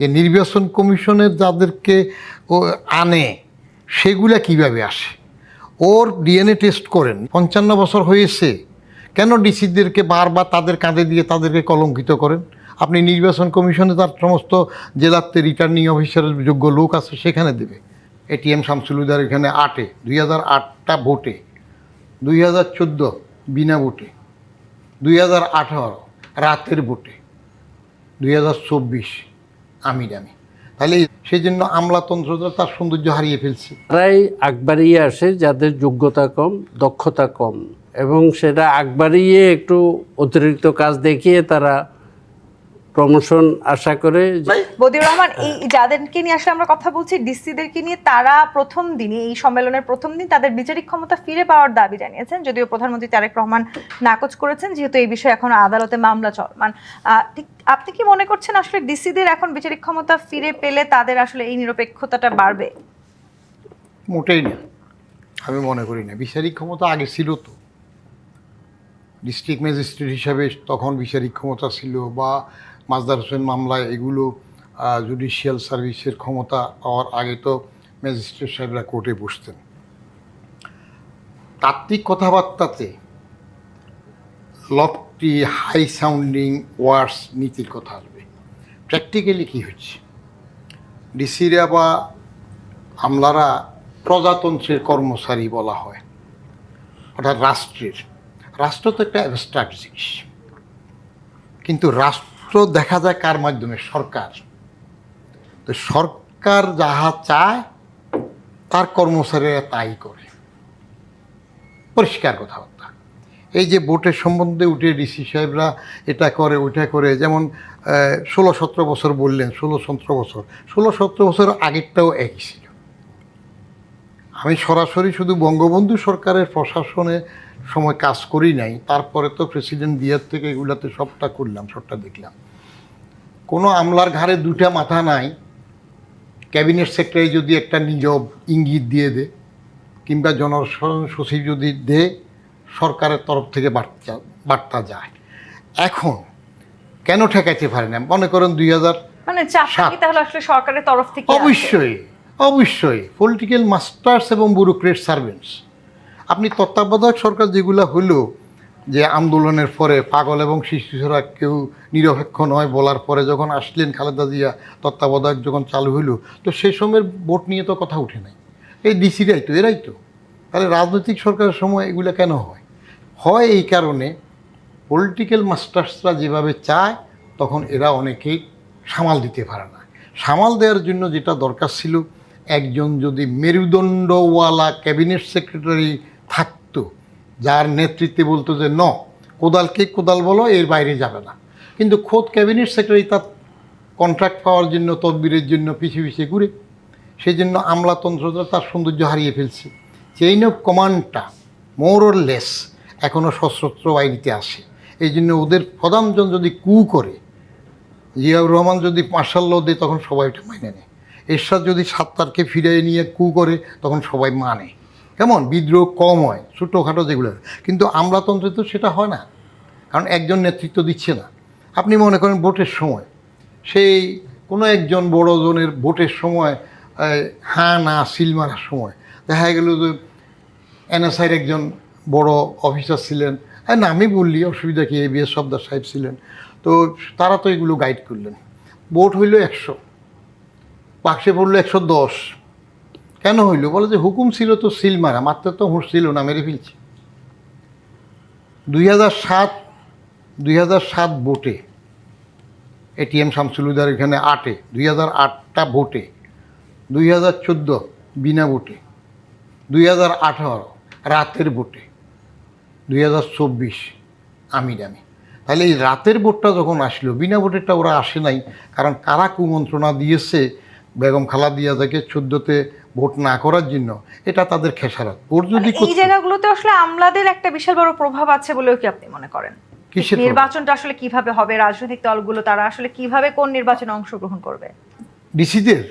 যে নির্বাচন কমিশনের যাদেরকে ও আনে সেগুলা কিভাবে আসে? ওর ডিএনএ টেস্ট করেন, 55 বছর হয়েছে, কেন ডিসিদেরকে বারবার তাদের কাঁধে দিয়ে তাদেরকে কলঙ্কিত করেন? আপনি নির্বাচন কমিশনে তার সমস্ত জেলাতে রিটার্নিং অফিসারের যোগ্য লোক আছে, সেখানে দেবে। এটিএম শামসুল হুদার এখানে 8-এ 2008টা ভোটে, 2014 বিনা ভোটে, 2018 রাতের ভোটে, 2024 আমি তাহলে সেই জন্য আমলাতন্ত্রটা তার সৌন্দর্য হারিয়ে ফেলছে। তারাই আগবাড়িয়ে আসে যাদের যোগ্যতা কম, দক্ষতা কম, এবং সেটা আগবাড়িয়ে একটু অতিরিক্ত কাজ দেখিয়ে তারা প্রমোশন আশা করে। বদিউর রহমান, এই যাদেরকে নিয়ে আসলে আমরা কথা বলছি, ডিসিদেরকে নিয়ে, তারা প্রথম দিনে, এই সম্মেলনের প্রথম দিন তাদের বিচারিক ক্ষমতা ফিরে পাওয়ার দাবি জানিয়েছেন, যদিও প্রধানমন্ত্রী তারেক রহমান নাকচ করেছেন, যেহেতু এই বিষয়ে এখন আদালতে মামলা চলমান। ঠিক আপনি কি মনে করছেন আসলে ডিসিদের এখন বিচারিক ক্ষমতা ফিরে পেলে তাদের আসলে এই নিরপেক্ষতাটা বাড়বে? মোটেই না, আমি মনে করি না। বিচারিক ক্ষমতা আগে ছিল তো, ডিস্ট্রিক্ট ম্যাজিস্ট্রেট হিসাবে তখন বিচারিক ক্ষমতা ছিল, বা মাজদার হোসেন মামলায় এগুলো জুডিশিয়াল সার্ভিসের ক্ষমতা পাওয়ার আগে তো ম্যাজিস্ট্রেট সাহেবরা কোর্টে বসতেন। তাত্ত্বিক কথাবার্তাতে লফটি হাই সাউন্ডিং ওয়ার্ডস নীতির কথা আসবে। প্র্যাকটিক্যালি কী হচ্ছে, ডিসিরা বা আমলারা প্রজাতন্ত্রের কর্মচারী বলা হয়, অর্থাৎ রাষ্ট্র তো একটা অ্যাবস্ট্রাক্ট জিনিস, কিন্তু রাষ্ট্র দেখা যায় কার মাধ্যমে? সরকার। তো সরকার যাহা চায় তার কর্মচারীরা তাই করে, পরিষ্কার কথাবার্তা। এই যে ভোটের সম্বন্ধে উঠে ডিসি সাহেবরা এটা করে ওইটা করে, যেমন 16-17 বছর বললেন, 16-17 বছর আগেরটাও একই ছিল। আমি সরাসরি শুধু বঙ্গবন্ধু সরকারের প্রশাসনে সময় কাজ করি নাই, তারপরে তো প্রেসিডেন্ট দিয়ার থেকে এগুলাতে সবটা করলাম, সবটা দেখলাম। কোনো আমলার ঘাড়ে দুটা মাথা নাই। ক্যাবিনেট সেক্রেটারি যদি একটা নীরব ইঙ্গিত দিয়ে দে, কিংবা জনসাধারণ সচিব যদি দে, সরকারের তরফ থেকে বার্তা যায়। এখন কেন ঠেকাইতে পারে না? মনে করেন 2000 মানে চাপটা কি তাহলে আসলে সরকারের তরফ থেকে? অবশ্যই পলিটিক্যাল মাস্টার্স এবং ব্যুরোক্রেট সার্ভেন্টস। আপনি তত্ত্বাবধায়ক সরকার যেগুলো হলো, যে আন্দোলনের পরে পাগল এবং শিশুরা কেউ নিরপেক্ষ নয় বলার পরে যখন আসলেন খালেদা জিয়া, তত্ত্বাবধায়ক যখন চালু হইল, তো সেই সময়ের ভোট নিয়ে তো কথা উঠে নাই। এই ডিসিরাই তো, এরাই তো। তাহলে রাজনৈতিক সরকারের সময় এগুলো কেন হয়? এই কারণে পলিটিক্যাল মাস্টার্সরা যেভাবে চায়, তখন এরা অনেকেই সামাল দিতে পারে না। সামাল দেওয়ার জন্য যেটা দরকার ছিল, একজন যদি মেরুদণ্ডওয়ালা ক্যাবিনেট সেক্রেটারি থাকতো, যার নেতৃত্বে বলতো যে কোদালকে কোদাল বলো, এর বাইরে যাবে না। কিন্তু খোদ ক্যাবিনেট সেক্রেটারি তার কন্ট্রাক্ট পাওয়ার জন্য, তদবিরের জন্য পিছিয়ে ঘুরে। সেই জন্য আমলাতন্ত্রটা তার সৌন্দর্য হারিয়ে ফেলছে। চেইন অফ কমান্ডটা মোর অর লেস এখনও সশস্ত্র বাহিনীতে আসে। এই জন্য ওদের প্রধানজন যদি করে, জিয়াউর রহমান যদি মার্শাল ল দেয়, তখন সবাই ওটা মেনে নেয়। এরশাদ যদি সাত্তারকে ফিরিয়ে নিয়ে করে, তখন সবাই মানে। কেমন বিদ্রোহ কম হয়, ছোটোখাটো যেগুলো। কিন্তু আমলাতন্ত্রে তো সেটা হয় না, কারণ একজন নেতৃত্ব দিচ্ছে না। আপনি মনে করেন ভোটের সময়, সেই কোনো একজন বড় জনের ভোটের সময় হ্যাঁ না সিল মারার সময় দেখা গেল যে এনএসআইয়ের একজন বড় অফিসার ছিলেন, না আমি বললি অসুবিধা কি, এবিএস সর্দার সাহেব ছিলেন, তো তারা তো এগুলো গাইড করলেন। ভোট হইল 100, বাক্সে পড়লো 110। কেন হইল? বলে যে হুকুম ছিল তো সিল মারা, মারতে তো হুঁশ ছিল না, মেরে ফেলছি। 2007 ভোটে এটিএম শামসুল হুদার এখানে 8-এ 2008টা ভোটে, 2014 বিনা ভোটে, 2018 রাতের ভোটে, 2024 আমি তাহলে এই রাতের ভোটটা যখন আসলো, বিনা ভোটেরটা ওরা আসে নাই। কারণ কারা কুমন্ত্রণা দিয়েছে বেগম খালেদা থেকে 14তে ভোট না করার জন্য, এটা তাদের খেসারত। ওর যদি এই জায়গাগুলোতে আসলে আমলাদের একটা বিশাল বড় প্রভাব আছে বলেও কি আপনি মনে করেন? নির্বাচনটা আসলে কিভাবে হবে, রাজনৈতিক দলগুলো তারা আসলে কিভাবে কোন নির্বাচনে অংশগ্রহণ করবে? ডিসিদের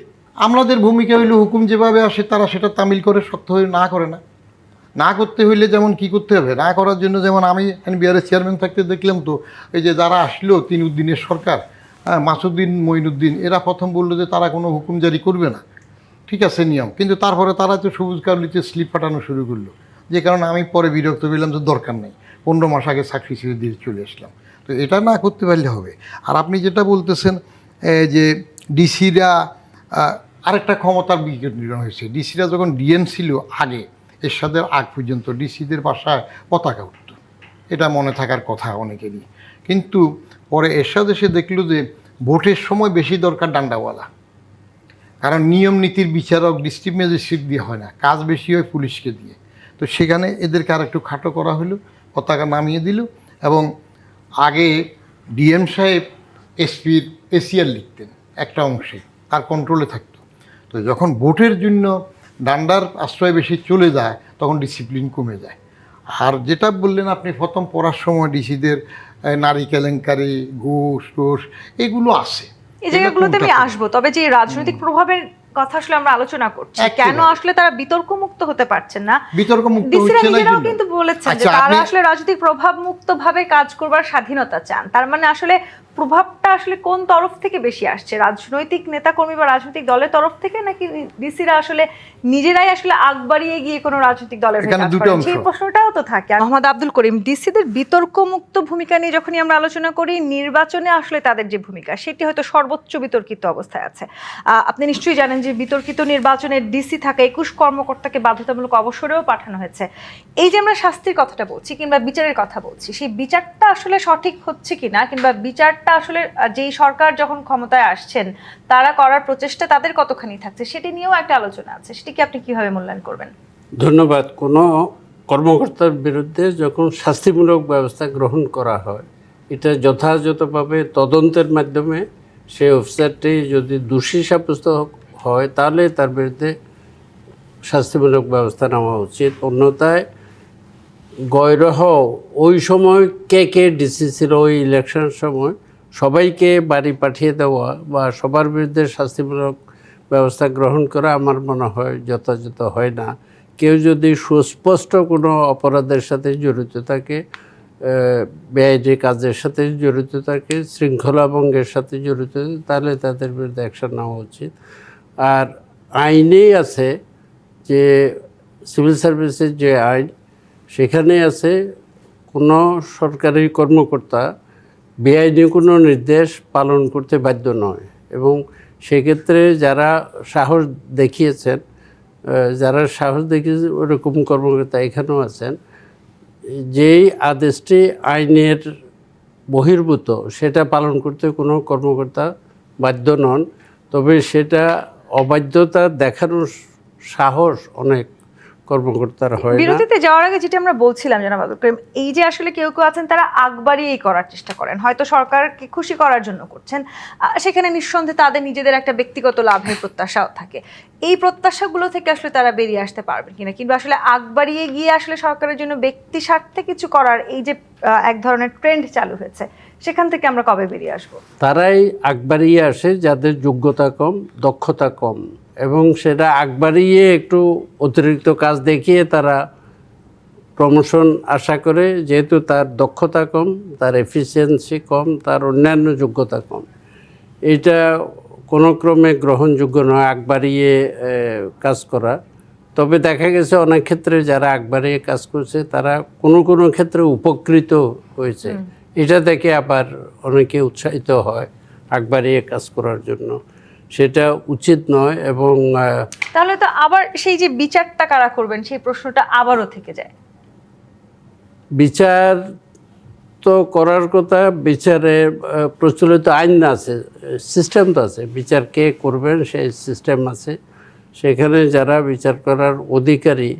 আমলাদের ভূমিকা হইল, হুকুম যেভাবে আসে তারা সেটা তামিল করে, শক্ত হয়ে না করতে হইলে যেমন কি করতে হবে, না করার জন্য যেমন আমি বিআরএস চেয়ারম্যান থাকতে দেখলাম তো, এই যে যারা আসলো 3 দিনের সরকার, হ্যাঁ, মাসুদ্দিন, মঈনুদ্দিন এরা প্রথম বললো যে তারা কোনো হুকুম জারি করবে না, ঠিক আছে নিয়ম, কিন্তু তারপরে তারা তো সবুজ কাবলিতে স্লিপ পাঠানো শুরু করলো, যে কারণে আমি পরে বিরক্ত পেলাম যে দরকার নেই, 15 মাস আগে চাকরি ছেড়ে দিয়ে চলে আসলাম। তো এটা না করতে পারলে হবে। আর আপনি যেটা বলতেছেন যে ডিসিরা আরেকটা ক্ষমতার বিকেন্দ্রীকরণ হয়েছে। ডিসিরা যখন ডিএন ছিল আগে, এরশাদের আগ পর্যন্ত ডিসিদের বাসায় পতাকা উঠত, এটা মনে থাকার কথা অনেকেরই। কিন্তু পরে এরশাদ এসে দেখলো যে ভোটের সময় বেশি দরকার ডান্ডাওয়ালা, কারণ নিয়ম নীতির বিচারক ডিস্ট্রিক্ট ম্যাজিস্ট্রেট দিয়ে হয় না, কাজ বেশি হয় পুলিশকে দিয়ে। তো সেখানে এদেরকে আর একটু খাটো করা হলো, পতাকা নামিয়ে দিল। এবং আগে ডিএম সাহেব এসপির এসিআর লিখতেন একটা অংশে, তার কন্ট্রোলে থাকতো। তো যখন ভোটের জন্য ডান্ডার আশ্রয় বেশি চলে যায় তখন ডিসিপ্লিন কমে যায়। আর যেটা বললেন আপনি প্রথম পড়ার সময় ডিসিদের নারী কেলেঙ্কারি, ঘুষ টোষ এগুলো আছে, এই জায়গাগুলোতে আমি আসবো। তবে যে রাজনৈতিক প্রভাবের কথা আসলে আমরা আলোচনা করছি, কেন আসলে তারা বিতর্ক মুক্ত হতে পারছেন না, বিতর্ক মুক্ত ডিসিরা হচ্ছে না নিজেরাও কিন্তু। কিন্তু বলেছেন যে আচ্ছা, তারা আপনি- আসলে রাজনৈতিক প্রভাব মুক্ত ভাবে কাজ করবার স্বাধীনতা চান। তার মানে আসলে প্রভাবটা আসলে কোন তরফ থেকে বেশি আসছে, রাজনৈতিক নেতাকর্মী বা রাজনৈতিক দলের তরফ থেকে, নাকি ডিসিরা আসলে নিজেরাই আসলে আগ বাড়িয়ে গিয়ে কোনো রাজনৈতিক দলের হয়ে এখানে কাজ দুটো করেন? অংশ। সেই প্রশ্নটাও তো থাকে। আর মোহাম্মদ আব্দুল করিম, ডিসিদের বিতর্ক মুক্ত ভূমিকা নিয়ে যখনই আমরা আলোচনা করি, নির্বাচনে আসলে তাদের যে ভূমিকা সেটি হয়তো সর্বোচ্চ বিতর্কিত অবস্থায় আছে। আপনি নিশ্চয়ই জানেন যে বিতর্কিত নির্বাচনে ডিসি থাকা 21 কর্মকর্তাকে বাধ্যতামূলক অবসরেও পাঠানো হয়েছে। এই যে আমরা শাস্তির কথাটা বলছি কিংবা বিচারের কথা বলছি, সেই বিচারটা আসলে সঠিক হচ্ছে কিনা, কিংবা বিচারটা আসলে যেই সরকার যখন ক্ষমতায় আসছেন তারা করার প্রচেষ্টা তাদের কতখানি থাকছে, সেটি নিয়েও একটা আলোচনা আছে। সেটিকে আপনি কিভাবে মূল্যায়ন করবেন? ধন্যবাদ। কোনো কর্মকর্তার বিরুদ্ধে যখন শাস্তিমূলক ব্যবস্থা গ্রহণ করা হয়, এটা যথাযথভাবে তদন্তের মাধ্যমে সেই অফিসারটি যদি দোষী সাব্যস্ত হয় তাহলে তার বিরুদ্ধে শাস্তিমূলক ব্যবস্থা নেওয়া উচিত। অন্যথায় গৈরহ ওই সময় কে ডিসি ছিল ওই ইলেকশনের সময় সবাইকে বাড়ি পাঠিয়ে দেওয়া বা সবার বিরুদ্ধে শাস্তিমূলক ব্যবস্থা গ্রহণ করা আমার মনে হয় যথাযথ হয় না। কেউ যদি সুস্পষ্ট কোনো অপরাধের সাথে জড়িত থাকে, বেআইনি কাজের সাথে জড়িত থাকে, শৃঙ্খলা ভঙ্গের সাথে জড়িত থাকে, তাহলে তাদের বিরুদ্ধে অ্যাকশন নেওয়া উচিত। আর আইনেই আছে যে সিভিল সার্ভিসের যে আইন, সেখানে আছে কোনো সরকারি কর্মকর্তা বেআইনি কোনো নির্দেশ পালন করতে বাধ্য নয়। এবং সেক্ষেত্রে যারা সাহস দেখিয়েছেন, ওরকম কর্মকর্তা এখানেও আছেন, যেই আদেশটি আইনের বহির্ভূত সেটা পালন করতে কোনো কর্মকর্তা বাধ্য নন। তবে সেটা অবাধ্যতা দেখানোর সাহস অনেক কর্মকর্তার হয় না। বিরতিতে যাওয়ার আগে যেটা আমরা বলছিলাম জনাব আব্দুল করিম, এই যে আসলে কেউ কেউ আছেন তারা আগ বাড়িয়েই করার চেষ্টা করেন, হয়তো সরকারকে খুশি করার জন্য করছেন, সেখানে নিঃসন্দেহে তাদের নিজেদের একটা ব্যক্তিগত লাভের প্রত্যাশাও থাকে। এই প্রত্যাশাগুলো থেকে আসলে তারা বেরিয়ে আসতে পারবেন কিনা, কিংবা আসলে আগ বাড়িয়ে গিয়ে আসলে সরকারের জন্য ব্যক্তি স্বার্থে কিছু করার এই যে এক ধরনের ট্রেন্ড চালু হয়েছে, সেখান থেকে আমরা কবে বেরিয়ে আসবো? তারাই আগ বাড়িয়ে আসে যাদের যোগ্যতা কম, দক্ষতা কম, এবং সেটা আগ বাড়িয়ে একটু অতিরিক্ত কাজ দেখিয়ে তারা প্রমোশন আশা করে, যেহেতু তার দক্ষতা কম, তার এফিসিয়েন্সি কম, তার অন্যান্য যোগ্যতা কম। এটা কোনো ক্রমে গ্রহণযোগ্য নয় আগ বাড়িয়ে কাজ করা। তবে দেখা গেছে অনেক ক্ষেত্রে যারা আগ বাড়িয়ে কাজ করছে তারা কোনো ক্ষেত্রে উপকৃত হয়েছে। এটা থেকে আবার অনেকে উৎসাহিত হয় আগ বাড়িয়ে কাজ করার জন্য, সেটা উচিত নয়। এবং তাহলে তো আবার সেই যে বিচারটা কারা করবেন সেই প্রশ্নটা আবারও থেকে যায়। বিচার তো করার কথা, বিচারে প্রচলিত আইন আছে, সিস্টেম তো আছে, বিচার কে করবেন সেই সিস্টেম আছে। সেখানে যারা বিচার করার অধিকারী,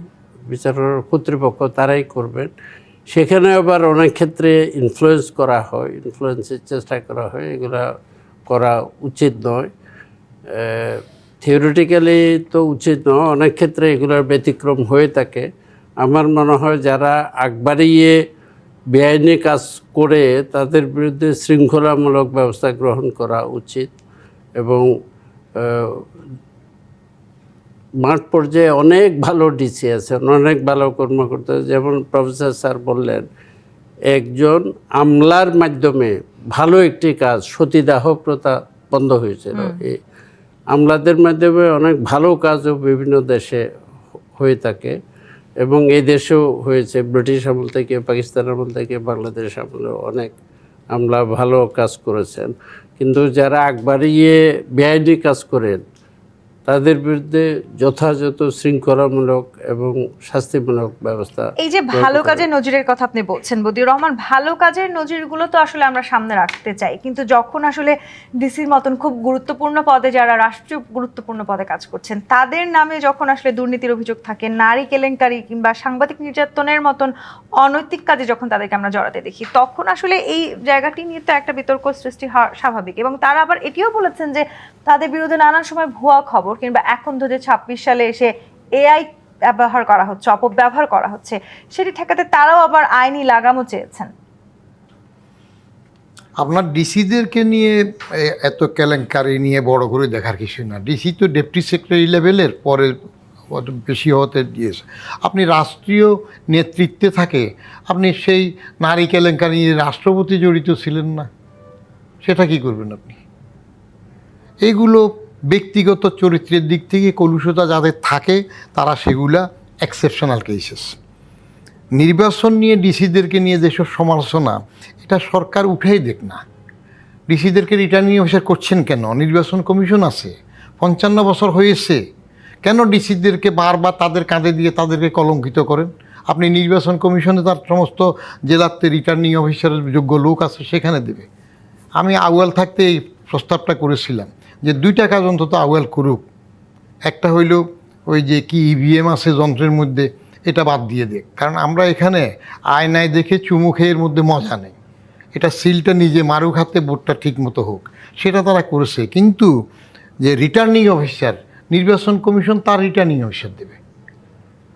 বিচার করার কর্তৃপক্ষ, তারাই করবেন। সেখানে আবার অনেক ক্ষেত্রে ইনফ্লুয়েন্স করা হয়, ইনফ্লুয়েন্সের চেষ্টা করা হয়, এগুলা করা উচিত নয়। থিওরিটিক্যালি তো উচিত নয়, অনেক ক্ষেত্রে এগুলোর ব্যতিক্রম হয়ে থাকে। আমার মনে হয় যারা আগ বাড়িয়ে বেআইনি কাজ করে তাদের বিরুদ্ধে শৃঙ্খলামূলক ব্যবস্থা গ্রহণ করা উচিত। এবং মাঠ পর্যায়ে অনেক ভালো ডিসি আছেন, অনেক ভালো কর্মকর্তা, যেমন প্রফেসর স্যার বললেন, একজন আমলার মাধ্যমে ভালো একটি কাজ, সতীদাহ প্রথা বন্ধ হয়েছিল। এই আমলাদের মাধ্যমে অনেক ভালো কাজও বিভিন্ন দেশে হয়ে থাকে এবং এই দেশেও হয়েছে। ব্রিটিশ আমল থেকে, পাকিস্তান আমল থেকে, বাংলাদেশ আমলে অনেক আমলা ভালো কাজ করেছেন। কিন্তু যারা আগ বাড়িয়ে বেআইনি কাজ করেন তাদের বিরুদ্ধে যথাযথ শৃঙ্খলামূলক এবং শাস্তিমূলক ব্যবস্থা। এই যে ভালো কাজের নজিরের কথা আপনি বলছেন বদিউর রহমান, ভালো কাজের নজিরগুলো তো আসলে আমরা সামনে রাখতে চাই, কিন্তু যখন আসলে ডিসির মতন খুব গুরুত্বপূর্ণ পদে, যারা রাষ্ট্রীয় গুরুত্বপূর্ণ পদে কাজ করছেন, তাদের নামে যখন আসলে দুর্নীতির অভিযোগ থাকে, নারী কেলেঙ্কারি কিংবা সাংবাদিক নির্যাতনের মতন অনৈতিক কাজে যখন তাদেরকে আমরা জড়াতে দেখি, তখন আসলে এই জায়গাটি নিয়ে তো একটা বিতর্ক সৃষ্টি হওয়া স্বাভাবিক। এবং তারা আবার এটিও বলেছেন যে তাদের বিরুদ্ধে নানান সময় ভুয়া খবর কিংবা এখন 2026 সালে এসে এআই ব্যবহার করা হচ্ছে, অপব্যবহার করা হচ্ছে, সেটি ঠেকাতে তারাও আবার আইনি লাগামও চেয়েছেন। আপনার ডিসিদেরকে নিয়ে এত কেলেঙ্কারি নিয়ে বড় করে দেখার কিছু না। ডিসি তো ডেপুটি সেক্রেটারি লেভেলের, পরে বেশি হতে দিয়েছে। আপনি রাষ্ট্রীয় নেতৃত্বে থাকে, আপনি সেই নারী কেলেঙ্কারি নিয়ে রাষ্ট্রপতি জড়িত ছিলেন না, সেটা কি করবেন আপনি? এইগুলো ব্যক্তিগত চরিত্রের দিক থেকে কলুষতা যাদের থাকে তারা সেগুলা এক্সেপশনাল কেসেস। নির্বাচন নিয়ে ডিসিদেরকে নিয়ে যেসব সমালোচনা, এটা সরকার উঠেই দেখ না। ডিসিদেরকে রিটার্নিং অফিসার করছেন কেন? নির্বাচন কমিশন আছে, 55 বছর হয়েছে। কেন ডিসিদেরকে বারবার তাদের কাঁধে দিয়ে তাদেরকে কলঙ্কিত করেন? আপনি নির্বাচন কমিশনে তার সমস্ত জেলাতে রিটার্নিং অফিসারের যোগ্য লোক আছে, সেখানে দেবে। আমি আউয়াল থাকতে এই প্রস্তাবটা করেছিলাম যে 2টা কাজ অন্তত আউয়াল করুক। একটা হইল ওই যে কি ইভিএম আছে যন্ত্রের মধ্যে, এটা বাদ দিয়ে দেখ। কারণ আমরা এখানে আয়নায় দেখে চুমু খেয়ের মধ্যে মজা নেই। এটা সিলটা নিজে মারুক হাতে, ভোটটা ঠিক মতো হোক, সেটা তারা করেছে। কিন্তু যে রিটার্নিং অফিসার, নির্বাচন কমিশন তার রিটার্নিং অফিসার দেবে।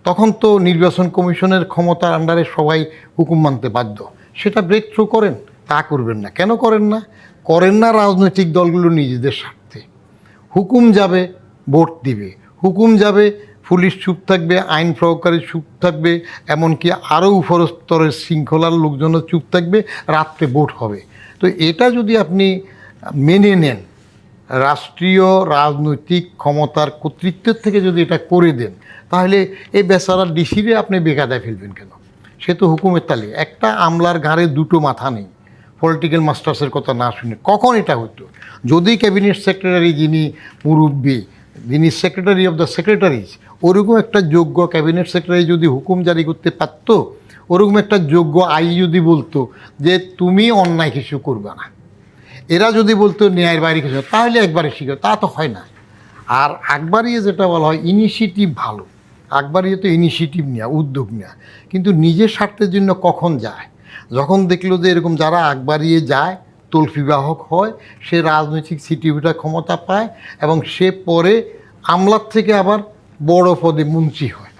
তখন তো নির্বাচন কমিশনের ক্ষমতার আন্ডারে সবাই হুকুম মানতে বাধ্য। সেটা ব্রেক থ্রু করেন, তা করবেন না। কেন করেন না? করেন না রাজনৈতিক দলগুলো নিজেদের স্বার্থে। হুকুম যাবে, ভোট দিবে। হুকুম যাবে, পুলিশ চুপ থাকবে, আইন প্রয়োগকারী চুপ থাকবে, এমনকি আরও উপরস্তরের শৃঙ্খলার লোকজনও চুপ থাকবে, রাত্রে ভোট হবে। তো এটা যদি আপনি মেনে নেন, রাষ্ট্রীয় রাজনৈতিক ক্ষমতার কর্তৃত্বের থেকে যদি এটা করে দেন, তাহলে এই বেচারা ডিসিরে আপনি বেকায়দায় ফেলবেন কেন? সে তো হুকুমের তালে। একটা আমলার ঘাড়ে 2টো মাথা নেই। পলিটিক্যাল মাস্টার্সের কথা না শুনে কখন এটা হতো? যদি ক্যাবিনেট সেক্রেটারি, যিনি মুরব্বী, যিনি সেক্রেটারি অফ দ্য সেক্রেটারিজ, ওরকম একটা যোগ্য ক্যাবিনেট সেক্রেটারি যদি হুকুম জারি করতে পারত, ওরকম একটা যোগ্য আই যদি বলতো যে তুমি অন্যায় কিছু করবে না, এরা যদি বলতো ন্যায়ের বাইরে কিছু, তাহলে একবারে শিখে। তা তো হয় না। আর আকবরিয়ে যেটা বলা হয় ইনিশিয়েটিভ ভালো, আকবরিয়ে তো ইনিশিয়েটিভ নেওয়া, উদ্যোগ নেওয়া, কিন্তু নিজের স্বার্থের জন্য কখন যায়? যখন দেখলো যে এরকম যারা আকবরিয়ে যায়, তলফিবাহক হয়, সে রাজনৈতিক সিটিভিটা ক্ষমতা পায় এবং সে পরে আমলার থেকে আবার বড় পদে মন্ত্রী হয়।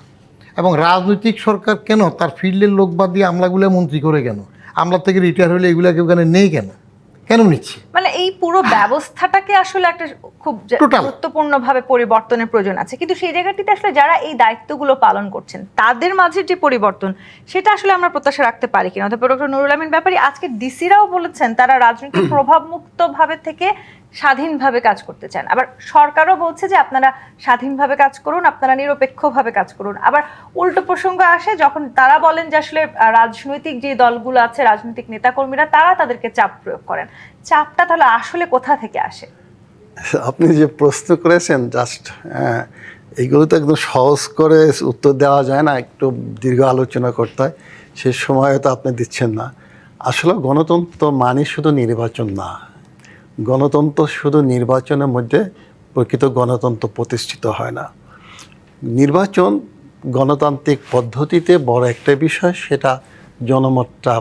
এবং রাজনৈতিক সরকার কেন তার ফিল্ডের লোক বাদ দিয়ে আমলাগুলো মন্ত্রী করে কেন? আমলার থেকে রিটায়ার হলে এগুলাকে ওখানে নেই কেন? কেন নিচ্ছে? মানে এই পুরো ব্যবস্থাটাকে আসলে একটা খুব গুরুত্বপূর্ণভাবে পরিবর্তনের প্রয়োজন আছে। কিন্তু সেই জায়গাটিতে আসলে যারা এই দায়িত্বগুলো পালন করছেন তাদের মাঝে যে পরিবর্তন, সেটা আসলে আমরা প্রত্যাশা রাখতে পারি কিনা? অথবা ডক্টর নুরুল আমিন ব্যাপারী আজকে ডিসিরাও বলেছেন তারা রাজনৈতিক প্রভাবমুক্ত ভাবে থেকে স্বাধীনভাবে কাজ করতে চান। আবার সরকারও বলছে যে আপনারা স্বাধীনভাবে কাজ করুন, আপনারা নিরপেক্ষভাবে কাজ করুন। আবার উল্টো প্রসঙ্গ আসে যখন তারা বলেন যে আসলে রাজনৈতিক যে দলগুলো আছে, রাজনৈতিক নেতাকর্মীরা, তারা তাদেরকে চাপ প্রয়োগ করেন। চাপটা তাহলে আসলে কোথা থেকে আসে? আপনি যে প্রশ্ন করেছেন, জাস্ট এইগুলো তো একদম সহজ করে উত্তর দেওয়া যায় না, একটু দীর্ঘ আলোচনা করতে হয়। সে সময় তো আপনি দিচ্ছেন না। আসলে গণতন্ত্র মানে শুধু নির্বাচন না। গণতন্ত্র শুধু নির্বাচনের মধ্যে প্রকৃত গণতন্ত্র প্রতিষ্ঠিত হয় না। নির্বাচন গণতান্ত্রিক পদ্ধতিতে বড় একটা বিষয়, সেটা জনমতটা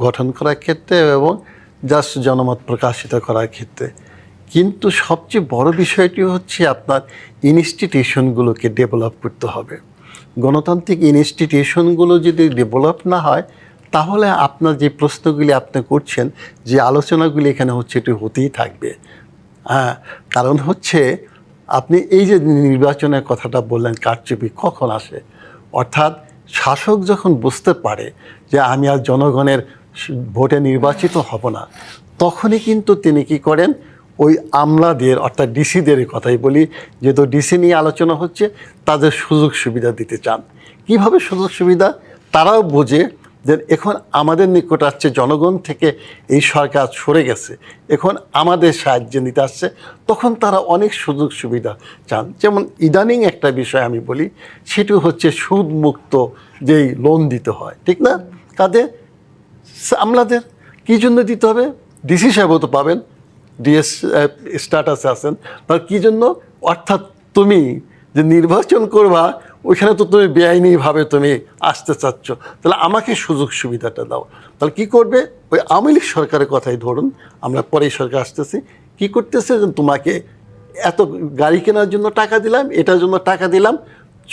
গঠন করার ক্ষেত্রে এবং জাস্ট জনমত প্রকাশিত করার ক্ষেত্রে। কিন্তু সবচেয়ে বড় বিষয়টি হচ্ছে আপনার ইনস্টিটিউশনগুলোকে ডেভেলপ করতে হবে। গণতান্ত্রিক ইনস্টিটিউশনগুলো যদি ডেভেলপ না হয়, তাহলে আপনার যে প্রশ্নগুলি আপনি করছেন, যে আলোচনাগুলি এখানে হচ্ছে, এটি হতেই থাকবে। কারণ হচ্ছে আপনি এই যে নির্বাচনের কথাটা বললেন, কারচুপি কখন আসে? অর্থাৎ শাসক যখন বুঝতে পারে যে আমি আর জনগণের ভোটে নির্বাচিত হব না, তখনই কিন্তু তিনি কি করেন, ওই আমলাদের অর্থাৎ ডিসিদের কথাই বলি, যেহেতু ডিসি নিয়ে আলোচনা হচ্ছে, তাদের সুযোগ সুবিধা দিতে চান। কিভাবে সুযোগ সুবিধা? তারাও বোঝে যে এখন আমাদের নিকট আসছে, জনগণ থেকে এই সরকার সরে গেছে, এখন আমাদের সাহায্য নিতে আসছে, তখন তারা অনেক সুযোগ সুবিধা চান। যেমন ইদানিং একটা বিষয় আমি বলি, সেটি হচ্ছে সুদমুক্ত যেই লোন দিতে হয়, ঠিক না? কাদের? আমলাদের। কী জন্য দিতে হবে? ডিসি সাহেবও তো পাবেন, ডিএস স্ট্যাটাসে আছেন, তার কী জন্য? অর্থাৎ তুমি যে নির্বাচন করবা, ওইখানে তো তুমি বেআইনিভাবে তুমি আসতে চাচ্ছ, তাহলে আমাকে সুযোগ সুবিধাটা দাও। তাহলে কী করবে? ওই আওয়ামী লীগ সরকারের কথাই ধরুন, আমরা পরে সরকার আসতেছি, কী করতেছে? যে তোমাকে এত গাড়ি কেনার জন্য টাকা দিলাম, এটার জন্য টাকা দিলাম,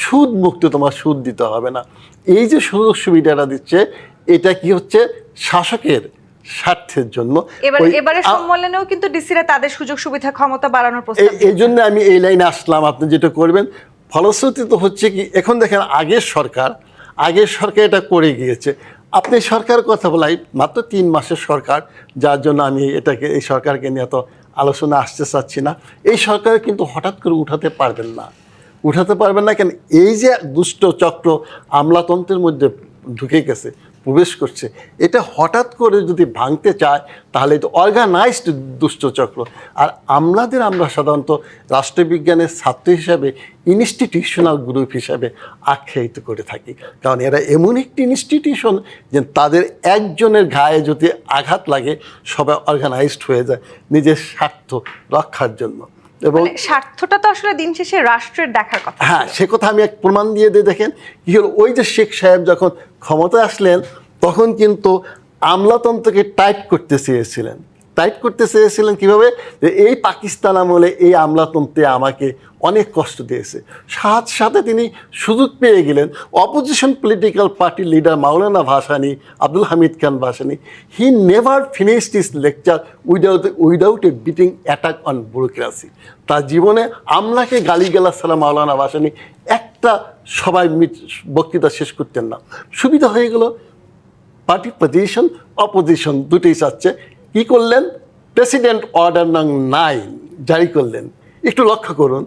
সুদ মুক্ত, তোমার সুদ দিতে হবে না। এই যে সুযোগ সুবিধাটা দিচ্ছে, এটা কি হচ্ছে? শাসকের স্বার্থের জন্য। এবারে সম্মেলনেও কিন্তু ডিসিরা তাদের সুযোগ সুবিধা ক্ষমতা বাড়ানোর প্রস্তাব। এই জন্য আমি এই লাইনে আসলাম, আপনি যেটা করবেন। ফলশ্রুতি তো হচ্ছে কি, এখন দেখেন আগের সরকার এটা করে গিয়েছে। আপনি সরকার কথা বলাই, মাত্র 3 মাসের সরকার, যার জন্য আমি এই সরকারকে নিয়ে তো আলোচনা আসতে চাচ্ছি না। এই সরকার কিন্তু হঠাৎ করে উঠাতে পারবেন না কেন? এই যে দুষ্ট চক্র আমলাতন্ত্রের মধ্যে ঢুকে গেছে, প্রবেশ করছে, এটা হঠাৎ করে যদি ভাঙতে চায়, তাহলে এটা অর্গানাইজড দুষ্টচক্র। আর আমলাদের আমরা সাধারণত রাষ্ট্রবিজ্ঞানের ছাত্র হিসাবে ইনস্টিটিউশনাল গ্রুপ হিসাবে আখ্যায়িত করে থাকি, কারণ এরা এমন একটি ইনস্টিটিউশন যে তাদের একজনের গায়ে যদি আঘাত লাগে, সবাই অর্গানাইজড হয়ে যায় নিজের স্বার্থ রক্ষার জন্য। এবং স্বার্থটা তো আসলে দিন শেষে রাষ্ট্রের দেখার কথা। হ্যাঁ, সে কথা আমি এক প্রমাণ দিয়ে দিই। দেখেন কি হলো, ওই যে শেখ সাহেব যখন ক্ষমতায় আসলেন, তখন কিন্তু আমলাতন্ত্রকে টাইট করতে চেয়েছিলেন কিভাবে? যে এই পাকিস্তান আমলে এই আমলাতন্ত্রে আমাকে অনেক কষ্ট দিয়েছে। সাথে তিনি সুযোগ পেয়ে গেলেন। অপোজিশন পলিটিক্যাল পার্টির leader Maulana Bhashani, Abdul Hamid Khan Bhashani, he never finished his lecture without a biting attack on bureaucracy. তার জীবনে আমলাকে গালিগালাজ ছাড়া মাওলানা ভাসানী একটা সবাই বক্তৃতা শেষ করতেন না। সুবিধা হয়ে গেল, পার্টি অপোজিশন দুটোই চাচ্ছে। কী করলেন? প্রেসিডেন্ট অর্ডার নং 9 জারি করলেন। একটু লক্ষ্য করুন,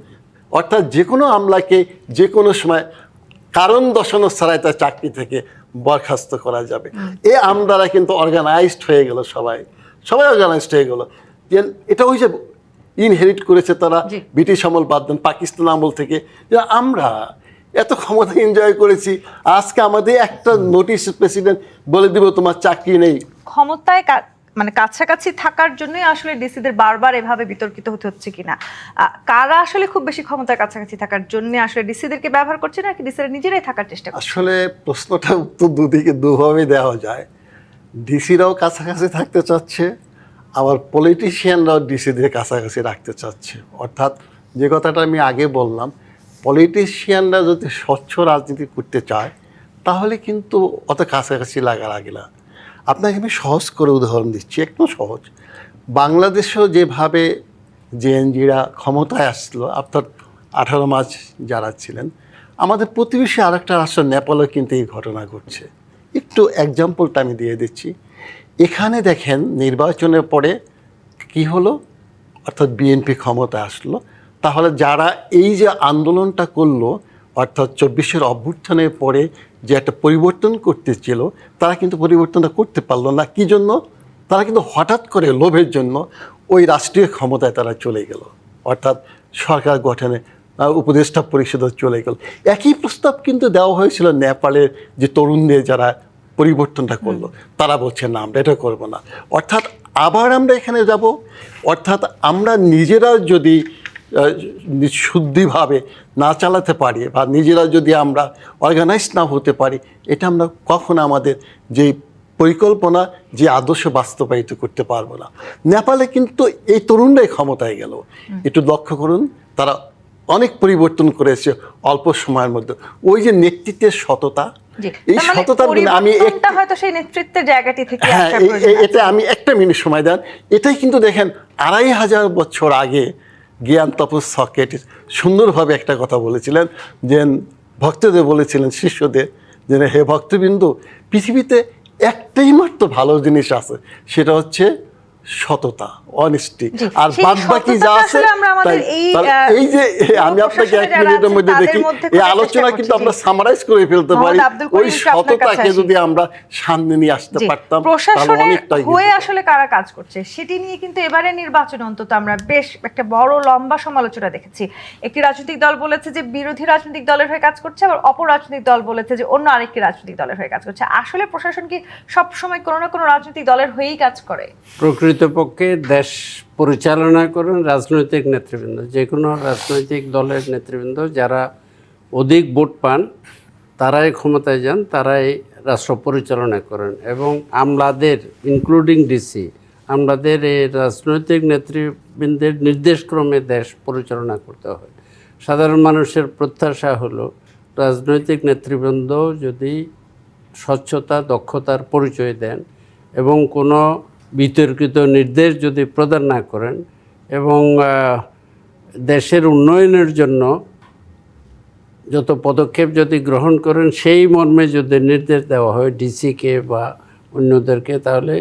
অর্থাৎ যে কোনো আমলাকে যে কোনো সময় কারণ দর্শানো ছাড়াই তার চাকরি থেকে বরখাস্ত করা যাবে। এই আমলারা কিন্তু অর্গানাইজড হয়ে গেল, সবাই অর্গানাইজড হয়ে গেল। যে এটা হয়েছে ইনহেরিট করেছে তারা ব্রিটিশ আমল বাদ দেন, পাকিস্তান আমল থেকে, যে আমরা এত ক্ষমতা এনজয় করেছি, আজকে আমাদের একটা নোটিশ প্রেসিডেন্ট বলে দিব তোমার চাকরি নেই। ক্ষমতায় কাছাকাছি থাকার জন্যই আসলে ডিসিদের বারবার এভাবে বিতর্কিত হতে হচ্ছে কিনা, কারা আসলে খুব বেশি ক্ষমতার কাছাকাছি থাকার জন্য আসলে ডিসিদেরকে ব্যবহার করছে, নাকি ডিসিরা নিজেরাই থাকার চেষ্টা করছে? আসলে প্রশ্নটা উত্তর দুভাবে দেওয়া যায়। ডিসিরাও কাছাকাছি থাকতে চাচ্ছে, আবার পলিটিশিয়ানরাও ডিসিদের কাছাকাছি রাখতে চাচ্ছে। অর্থাৎ যে কথাটা আমি আগে বললাম, পলিটিশিয়ানরা যদি স্বচ্ছ রাজনীতি করতে চায়, তাহলে কিন্তু অত কাছাকাছি লাগা লাগে না। আপনাকে আমি সহজ করে উদাহরণ দিচ্ছি, একদম সহজ। বাংলাদেশেও যেভাবে জেএনজিরা ক্ষমতায় আসলো, অর্থাৎ 18 মাস যারা ছিলেন, আমাদের প্রতিবেশী আরেকটা রাষ্ট্র নেপালও কিন্তু এই ঘটনা ঘটছে। একটু এক্সাম্পলটা আমি দিয়ে দিচ্ছি। এখানে দেখেন নির্বাচনের পরে কি হলো, অর্থাৎ বিএনপি ক্ষমতায় আসলো। তাহলে যারা এই যে আন্দোলনটা করলো, অর্থাৎ 24-এর অভ্যুত্থানের পরে যে একটা পরিবর্তন করতে ছিল, তারা কিন্তু পরিবর্তনটা করতে পারলো না। কী জন্য? তারা কিন্তু হঠাৎ করে লোভের জন্য ওই রাষ্ট্রীয় ক্ষমতায় তারা চলে গেল, অর্থাৎ সরকার গঠনে উপদেষ্টা পরিষদে চলে গেল। একই প্রস্তাব কিন্তু দেওয়া হয়েছিল নেপালের যে তরুণদের যারা পরিবর্তনটা করলো, তারা বলছে না, আমরা এটা করবো না। অর্থাৎ আবার আমরা এখানে যাব, অর্থাৎ আমরা নিজেরা যদি শুদ্ধিভাবে না চালাতে পারি, বা নিজেরা যদি আমরা অর্গানাইজ না হতে পারি, এটা আমরা কখনো আমাদের যে পরিকল্পনা, যে আদর্শ বাস্তবায়িত করতে পারবো না। নেপালে কিন্তু এই তরুণরাই ক্ষমতায় গেল। একটু লক্ষ্য করুন, তারা অনেক পরিবর্তন করেছে অল্প সময়ের মধ্যে। ওই যে নেতৃত্বের সততা, এই সততার আমি হয়তো সেই নেতৃত্বের জায়গাটি থেকে এটা আমি একটা মিনিট সময় দেন। এটাই কিন্তু দেখেন 2500 বছর আগে জ্ঞান তপস সক্রেটিস সুন্দরভাবে একটা কথা বলেছিলেন, যে ভক্তদের বলেছিলেন শিষ্যদের, যে হে ভক্তবিন্দু, পৃথিবীতে একটাই মাত্র ভালো জিনিস আছে, সেটা হচ্ছে সততা, অনেস্টি। জি, আর সেই বাদ বাকি যা সততাটা আছে আসলে আমরা আমাদের এই যে আমি আপনাকে এক প্রশাসনে যারা মিনিটের আছেন মধ্যে তাদের দেখি মধ্যে এই করার আলোচনা চেষ্টা কিন্তু করছি, আমরা জি। সামারাইজ করে ফেলতে পারি। মোহাম্মদ আব্দুল ওই করিম, একটু আপনার কাছে সততাকে আসি। যদি আমরা সামনে নিয়ে আসতে জি, পারতাম তাহলে প্রশাসনের অনেকটা এগিয়ে হয়ে যেতাম। আসলে কারা কাজ করছে সেটি নিয়ে কিন্তু এবারে নির্বাচন অন্তত আমরা বেশ একটা বড় লম্বা সমালোচনা দেখেছি। একটি রাজনৈতিক দল বলেছে যে বিরোধী রাজনৈতিক দলের হয়ে কাজ করছে, আবার অপর রাজনৈতিক দল বলেছে যে অন্য আরেকটি রাজনৈতিক দলের হয়ে কাজ করছে। আসলে প্রশাসন কি সবসময় কোনো না কোনো রাজনৈতিক দলের হয়েই কাজ করে? প্রকৃতপক্ষে দেশ পরিচালনা করেন রাজনৈতিক নেতৃবৃন্দ, যে কোনো রাজনৈতিক দলের নেতৃবৃন্দ যারা অধিক ভোট পান তারাই ক্ষমতায় যান, তারাই রাষ্ট্র পরিচালনা করেন। এবং আমলাদের ইনক্লুডিং ডিসি, আমলাদের এই রাজনৈতিক নেতৃবৃন্দের নির্দেশক্রমে দেশ পরিচালনা করতে হয়। সাধারণ মানুষের প্রত্যাশা হলো রাজনৈতিক নেতৃবৃন্দ যদি স্বচ্ছতা, দক্ষতার পরিচয় দেন এবং কোনো বিতর্কিত নির্দেশ যদি প্রদান না করেন এবং দেশের উন্নয়নের জন্য যত পদক্ষেপ যদি গ্রহণ করেন সেই মর্মে যদি নির্দেশ দেওয়া হয় ডিসিকে বা অন্যদেরকে, তাহলে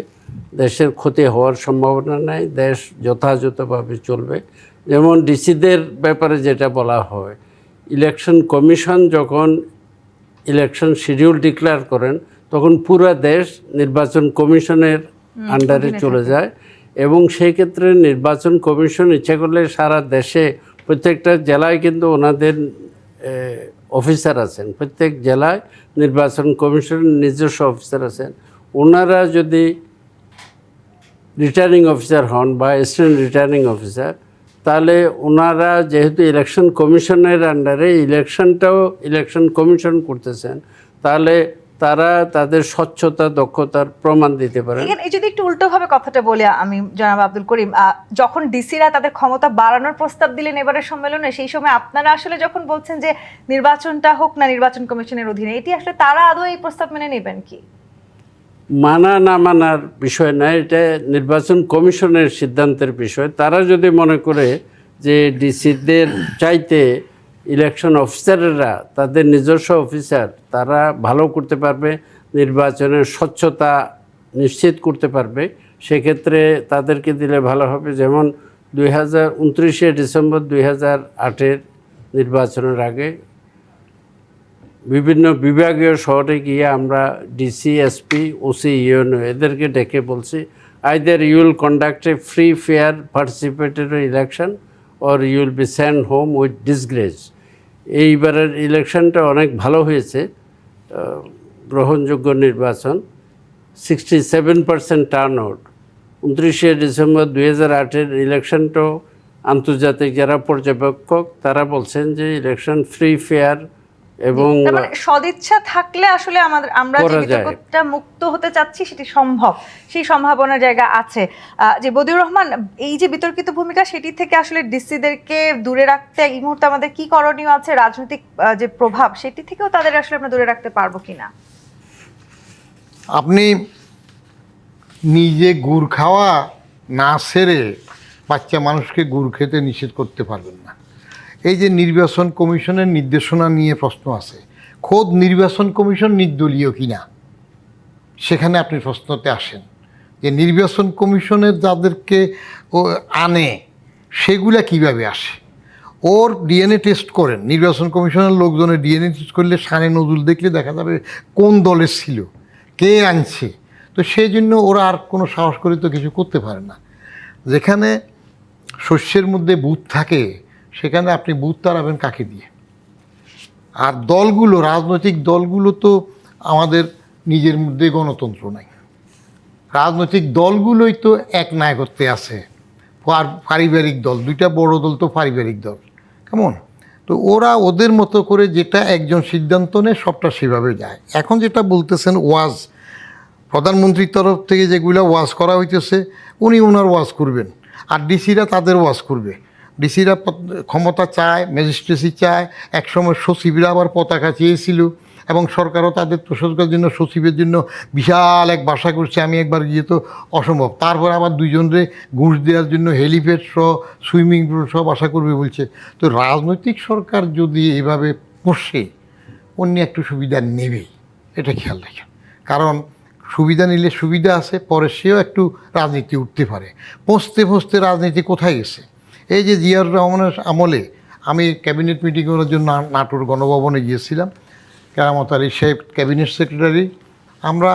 দেশের ক্ষতি হওয়ার সম্ভাবনা নাই, দেশ যথাযথভাবে চলবে। যেমন ডিসিদের ব্যাপারে যেটা বলা হয়, ইলেকশন কমিশন যখন ইলেকশন শিডিউল ডিক্লেয়ার করেন তখন পুরো দেশ নির্বাচন কমিশনের আন্ডারে চলে যায়। এবং সেই ক্ষেত্রে নির্বাচন কমিশন ইচ্ছা করলে সারা দেশে প্রত্যেকটা জেলায় কিন্তু ওনাদের অফিসার আছেন, প্রত্যেক জেলায় নির্বাচন কমিশনের নিজস্ব অফিসার আছেন। ওনারা যদি রিটার্নিং অফিসার হন বা অ্যাসিস্ট্যান্ট রিটার্নিং অফিসার, তাহলে ওনারা যেহেতু ইলেকশন কমিশনের আন্ডারে ইলেকশনটাও ইলেকশন কমিশন করতেছেন, তাহলে তারা তাদের স্বচ্ছতা, দক্ষতার প্রমাণ দিতে পারেন। এখানে যদি একটু উল্টোভাবে কথাটা বলি আমি, জনাব আব্দুল করিম, যখন ডিসিরা তাদের ক্ষমতা বাড়ানোর প্রস্তাব দিলেন এবারের সম্মেলনে, সেই সময় আপনারা আসলে যখন বলছেন যে নির্বাচনটা হোক না নির্বাচন কমিশনের অধীনে, এটি আসলে তারা আদৌ এই প্রস্তাব মেনে নেবেন কি? মানা না মানার বিষয় না, এটা নির্বাচন কমিশনের সিদ্ধান্তের বিষয়। তারা যদি মনে করে যে ডিসিদের চাইতে ইলেকশন অফিসাররা, তাদের নিজস্ব অফিসার, তারা ভালো করতে পারবে, নির্বাচনের স্বচ্ছতা নিশ্চিত করতে পারবে, সেক্ষেত্রে তাদেরকে দিলে ভালো হবে। যেমন 29শে ডিসেম্বর 2008-এর নির্বাচনের আগে বিভিন্ন বিভাগীয় শহরে গিয়ে আমরা ডিসি, এসপি, ওসি, ইউএনও এদেরকে ডেকে বলছি, either you will conduct a free, fair, participatory election or you will be send home with disgrace. এইবারের ইলেকশনটা অনেক ভালো হয়েছে, গ্রহণযোগ্য নির্বাচন, 67% টার্ন আউট। 29শে ডিসেম্বর 2008-এর ইলেকশনটাও আন্তর্জাতিক যারা পর্যবেক্ষক তারা বলছেন যে ইলেকশন ফ্রি, ফেয়ার এবং তার মানে সদিচ্ছা থাকলে আসলে আমরা যে বিতর্কটা মুক্ত হতে চাচ্ছি সেটি সম্ভব, সেই সম্ভাবনার জায়গা আছে। যে বদিউর রহমান, এই যে বিতর্কিত ভূমিকা সেটি থেকে আসলে ডিসিদেরকে দূরে রাখতে এই মুহূর্তে আমাদের কি করণীয় আছে? রাজনৈতিক যে প্রভাব সেটি থেকেও তাদের আসলে আমরা দূরে রাখতে পারবো কিনা? আপনি নিজে গুড় খাওয়া না সেরে বাচ্চা মানুষকে গুড় খেতে নিষেধ করতে পারবেন না। এই যে নির্বাচন কমিশনের নির্দেশনা নিয়ে প্রশ্ন আছে, খোদ নির্বাচন কমিশন নির্দলীয় কিনা, সেখানে আপনি প্রশ্নতে আসেন যে নির্বাচন কমিশনের যাদেরকে ও আনে সেগুলা কিভাবে আসে। ওর ডিএনএ টেস্ট করেন, নির্বাচন কমিশনের লোকজনের ডিএনএ টেস্ট করলে সানে নজুল দেখলে দেখা যাবে কোন দলের ছিল, কে আনছে। তো সেই জন্য ওরা আর কোনো সাহস করে তো কিছু করতে পারে না। যেখানে শস্যের মধ্যে বুথ থাকে সেখানে আপনি বুথ তাড়াবেন কাকে দিয়ে? আর দলগুলো, রাজনৈতিক দলগুলো তো আমাদের নিজের মধ্যে গণতন্ত্র নাই। রাজনৈতিক দলগুলোই তো এক নায়কত্বে আছে, পারিবারিক দল, দুইটা বড় দল তো পারিবারিক দল, কেমন? তো ওরা ওদের মতো করে যেটা একজন সিদ্ধান্ত নেয় সবটা সেভাবে যায়। এখন যেটা বলতেছেন ওয়াজ, প্রধানমন্ত্রীর তরফ থেকে যেগুলো ওয়াজ করা হইতেছে উনি ওনার ওয়াজ করবেন, আর ডিসিরা তাদের ওয়াজ করবে। ডিসিরা ক্ষমতা চায়, ম্যাজিস্ট্রেসি চায়, একসময় সচিবরা আবার পতাকা চেয়েছিল এবং সরকারও তাদের প্রশাসকের জন্য, সচিবের জন্য বিশাল এক বাসা করছে। আমি একবার গিয়ে তো অসম্ভব। তারপর আবার দুইজনরে ঘুষ দেওয়ার জন্য হেলিপ্যাড সহ, সুইমিং পুল সহ বাসা করবে বলছে। তো রাজনৈতিক সরকার যদি এভাবে পোষে, অন্য একটু সুবিধা নেবেই, এটা খেয়াল রাখেন। কারণ সুবিধা নিলে সুবিধা আছে, পরে সেও একটু রাজনীতি উঠতে পারে। পৌঁছতে পৌঁছতে রাজনীতি কোথায় গেছে? এই যে জিয়াউর রহমানের আমলে আমি ক্যাবিনেট মিটিং করার জন্য নাটোর গণভবনে গিয়েছিলাম, কেরামত আলী সাহেব ক্যাবিনেট সেক্রেটারি, আমরা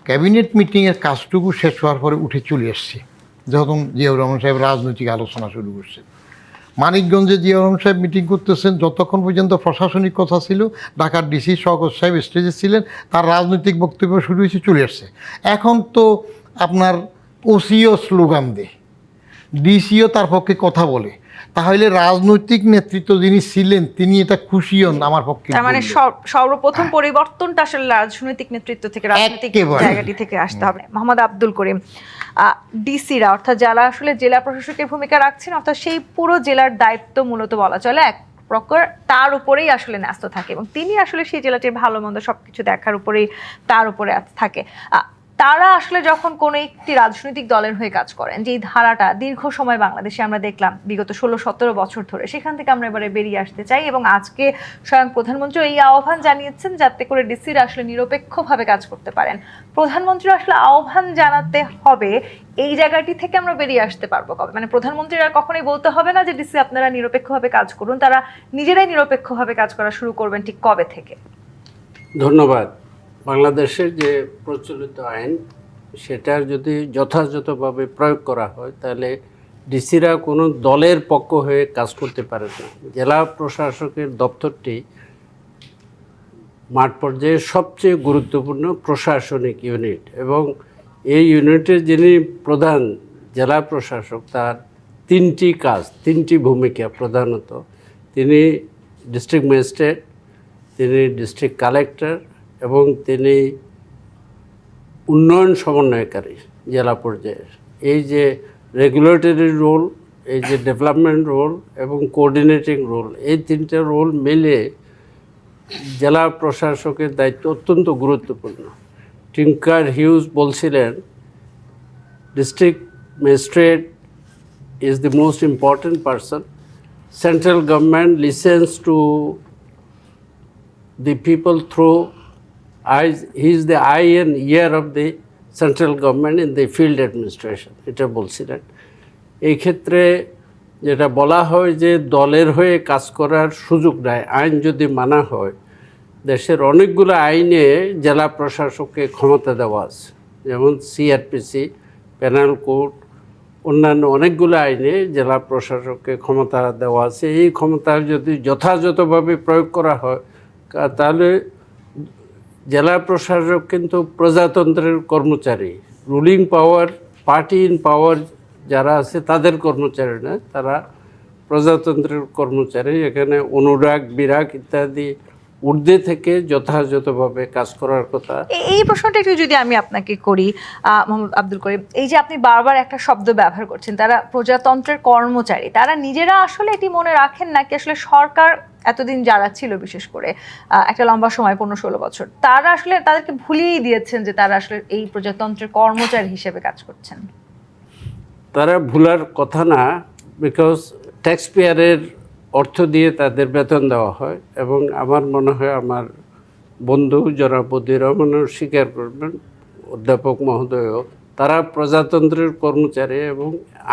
ক্যাবিনেট মিটিংয়ের কাজটুকু শেষ হওয়ার পরে উঠে চলে এসেছি যখন জিয়াউর রহমান সাহেব রাজনৈতিক আলোচনা শুরু করছেন। মানিকগঞ্জে জিয়াউর রহমান সাহেব মিটিং করতেছেন, যতক্ষণ পর্যন্ত প্রশাসনিক কথা ছিল ঢাকার ডিসি শওকত সাহেব স্টেজে ছিলেন, তার রাজনৈতিক বক্তব্য শুরু হয়েছে, চলে আসছে। এখন তো আপনার ওসিও স্লোগান দেয়, ডিসিও তার পক্ষে কথা বলে, তাহলে রাজনৈতিক নেতৃত্ব যিনি ছিলেন তিনি এটা খুশি হন আমার পক্ষে। তার মানে সর্বপ্রথম পরিবর্তনটা আসলে রাজনৈতিক নেতৃত্ব থেকে, রাজনৈতিক একেবারে। জায়গাটি থেকে আসতে হবে। মোহাম্মদ আব্দুল করিম, ডিসিরা অর্থাৎ যারা আসলে জেলা প্রশাসকের ভূমিকা রাখছেন, অর্থাৎ সেই পুরো জেলার দায়িত্ব মূলত বলা চলে এক প্রকার তার উপরেই আসলে ন্যস্ত থাকে, এবং তিনি আসলে সেই জেলাটির ভালো মন্দ সবকিছু দেখার উপরেই তার উপরে থাকে। তারা আসলে যখন কোনো একটি রাজনৈতিক দলের হয়ে কাজ করেন, যে ধারাটা দীর্ঘ সময় বাংলাদেশে আমরা দেখলাম বিগত 16-17 বছর ধরে, সেখান থেকে আমরা এবারে বেরিয়ে আসতে চাই, এবং আজকে স্বয়ং প্রধানমন্ত্রী এই আহ্বান জানিয়েছেন যাতে করে ডিসিরা আসলে নিরপেক্ষভাবে কাজ করতে পারেন। প্রধানমন্ত্রী আসলে আহ্বান জানাতে হবে, এই জায়গাটি থেকে আমরা বেরিয়ে আসতে পারবো কবে? মানে প্রধানমন্ত্রীরা কখনোই বলতে হবে না যে ডিসি আপনারা নিরপেক্ষভাবে কাজ করুন, তারা নিজেরাই নিরপেক্ষভাবে কাজ করা শুরু করবেন ঠিক কবে থেকে? ধন্যবাদ। বাংলাদেশের যে প্রচলিত আইন সেটার যদি যথাযথভাবে প্রয়োগ করা হয় তাহলে ডিসিরা কোনো দলের পক্ষ হয়ে কাজ করতে পারে না। জেলা প্রশাসকের দপ্তরটি মাঠ পর্যায়ে সবচেয়ে গুরুত্বপূর্ণ প্রশাসনিক ইউনিট, এবং এই ইউনিটের যিনি প্রধান জেলা প্রশাসক তার তিনটি কাজ, তিনটি ভূমিকা প্রধানত। তিনি ডিস্ট্রিক্ট ম্যাজিস্ট্রেট, তিনি ডিস্ট্রিক্ট কালেক্টর, এবং তিনি উন্নয়ন সমন্বয়কারী জেলা পর্যায়ের। এই যে রেগুলেটরি রোল, এই যে ডেভেলপমেন্ট রোল এবং কোঅর্ডিনেটিং রোল, এই তিনটে রোল মিলে জেলা প্রশাসকের দায়িত্ব অত্যন্ত গুরুত্বপূর্ণ। টিঙ্কার হিউজ বলছিলেন district magistrate is the most important person. Central government listens to the people through eyes. He is the eye and ear of the central government in the field administration. এটা বলছিলেন। এই ক্ষেত্রে যেটা বলা হয় যে দলের হয়ে কাজ করার সুযোগ নাই, আইন যদি মানা হয়, দেশের অনেকগুলো আইনে জেলা প্রশাসককে ক্ষমতা দেওয়া আছে, যেমন সিআরপিসি, পেনাল কোড, অন্যান্য অনেকগুলো আইনে জেলা প্রশাসককে ক্ষমতা দেওয়া আছে। এই ক্ষমতা যদি যথাযথভাবে প্রয়োগ করা হয় তাহলে জেলা প্রশাসক কিন্তু প্রজাতন্ত্রের কর্মচারী, রুলিং পাওয়ার, পার্টি ইন পাওয়ার যারা আছে তাদের কর্মচারী না, তারা প্রজাতন্ত্রের কর্মচারী। এখানে অনুরাগ, বিরাগ ইত্যাদি ঊর্ধ্বে থেকে যথাযথভাবে কাজ করার কথা। এই প্রশ্নটা একটু যদি আমি আপনাকে করি মোহাম্মদ আব্দুল করিম, এই যে আপনি বারবার একটা শব্দ ব্যবহার করছেন, তারা প্রজাতন্ত্রের কর্মচারী, তারা নিজেরা আসলে এটি মনে রাখেন নাকি আসলে সরকার এতদিন যারা ছিল, বিশেষ করে একটা লম্বা সময় 15-16 বছর, তারা আসলে তাদেরকে ভুলিয়েই দিয়েছেন যে তারা আসলে এই প্রজাতন্ত্রের কর্মচারী হিসেবে কাজ করছেন? তারা ভুলার কথা না, বিকজ ট্যাক্স পেয়ারের অর্থ দিয়ে তাদের বেতন দেওয়া হয়, এবং আমার মনে হয় আমার বন্ধু জনাব বদিউর রহমানও স্বীকার করবেন, অধ্যাপক মহোদয়ও, তারা প্রজাতন্ত্রের কর্মচারী, এবং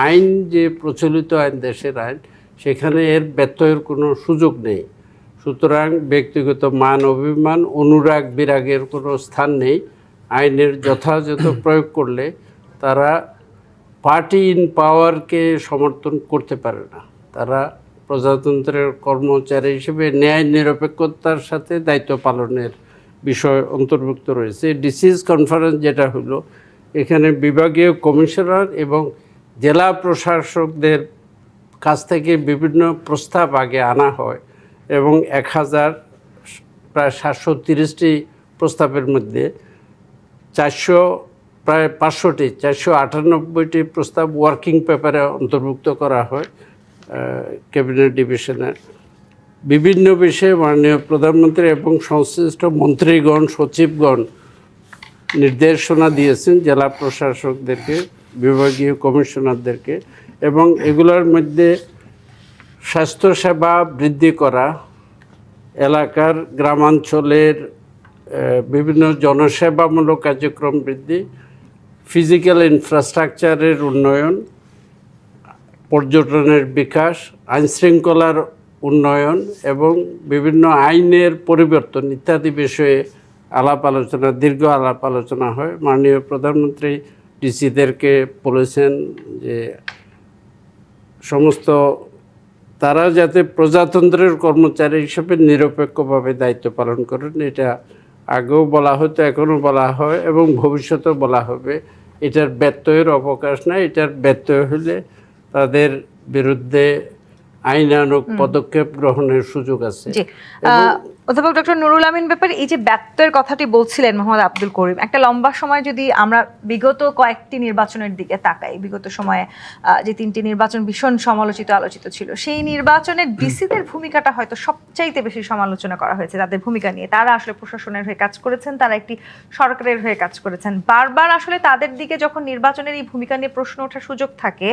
আইন যে প্রচলিত আইন, দেশের আইন, সেখানে এর ব্যত্যয়ের কোনো সুযোগ নেই। সুতরাং ব্যক্তিগত মান অভিমান, অনুরাগ বিরাগের কোনো স্থান নেই। আইনের যথাযথ প্রয়োগ করলে তারা পার্টি ইন পাওয়ারকে সমর্থন করতে পারে না। তারা প্রজাতন্ত্রের কর্মচারী হিসেবে ন্যায় নিরপেক্ষতার সাথে দায়িত্ব পালনের বিষয় অন্তর্ভুক্ত রয়েছে। ডিসিজ কনফারেন্স যেটা হলো, এখানে বিভাগীয় কমিশনার এবং জেলা প্রশাসকদের কাছ থেকে বিভিন্ন প্রস্তাব আগে আনা হয়, এবং 1000 প্রায় 730টি প্রস্তাবের মধ্যে প্রায় 498টি প্রস্তাব ওয়ার্কিং পেপারে অন্তর্ভুক্ত করা হয় ক্যাবিনেট ডিভিশনের। বিভিন্ন বিষয়ে মাননীয় প্রধানমন্ত্রী এবং সংশ্লিষ্ট মন্ত্রীগণ, সচিবগণ নির্দেশনা দিয়েছেন জেলা প্রশাসকদেরকে, বিভাগীয় কমিশনারদেরকে, এবং এগুলোর মধ্যে স্বাস্থ্যসেবা বৃদ্ধি করা, এলাকার গ্রামাঞ্চলের বিভিন্ন জনসেবামূলক কার্যক্রম বৃদ্ধি, ফিজিক্যাল ইনফ্রাস্ট্রাকচারের উন্নয়ন, পর্যটনের বিকাশ, আইনশৃঙ্খলার উন্নয়ন এবং বিভিন্ন আইনের পরিবর্তন ইত্যাদি বিষয়ে দীর্ঘ আলাপ আলোচনা হয়। মাননীয় প্রধানমন্ত্রী ডিসিদেরকে বলেছেন যে সমস্ত তারা যাতে প্রজাতন্ত্রের কর্মচারী হিসেবে নিরপেক্ষভাবে দায়িত্ব পালন করেন। এটা আগেও বলা হতো, এখনও বলা হয় এবং ভবিষ্যতেও বলা হবে। এটার ব্যত্যয়ের অবকাশ নাই। এটার ব্যত্যয় হলে তাদের বিরুদ্ধে আইনানুগ পদক্ষেপ গ্রহণের সুযোগ আছে। জি, অধ্যাপক ডক্টর নুরুল আমিন ব্যাপারে এই যে ব্যত্যয়ের কথাটি বলছিলেন মোহাম্মদ আব্দুল করিম, একটা লম্বা সময় যদি আমরা বিগত কয়েকটি নির্বাচনের দিকে তাকাই, বিগত সময়ে যে 3টি নির্বাচন ভীষণ সমালোচিত আলোচিত ছিল, সেই নির্বাচনের ডিসিদের ভূমিকাটা হয়তো সবচাইতে বেশি সমালোচনা করা হয়েছে তাদের ভূমিকা নিয়ে। তারা আসলে প্রশাসনের হয়ে কাজ করেছেন, তারা একটি সরকারের হয়ে কাজ করেছেন। বারবার আসলে তাদের দিকে যখন নির্বাচনের এই ভূমিকা নিয়ে প্রশ্ন ওঠার সুযোগ থাকে,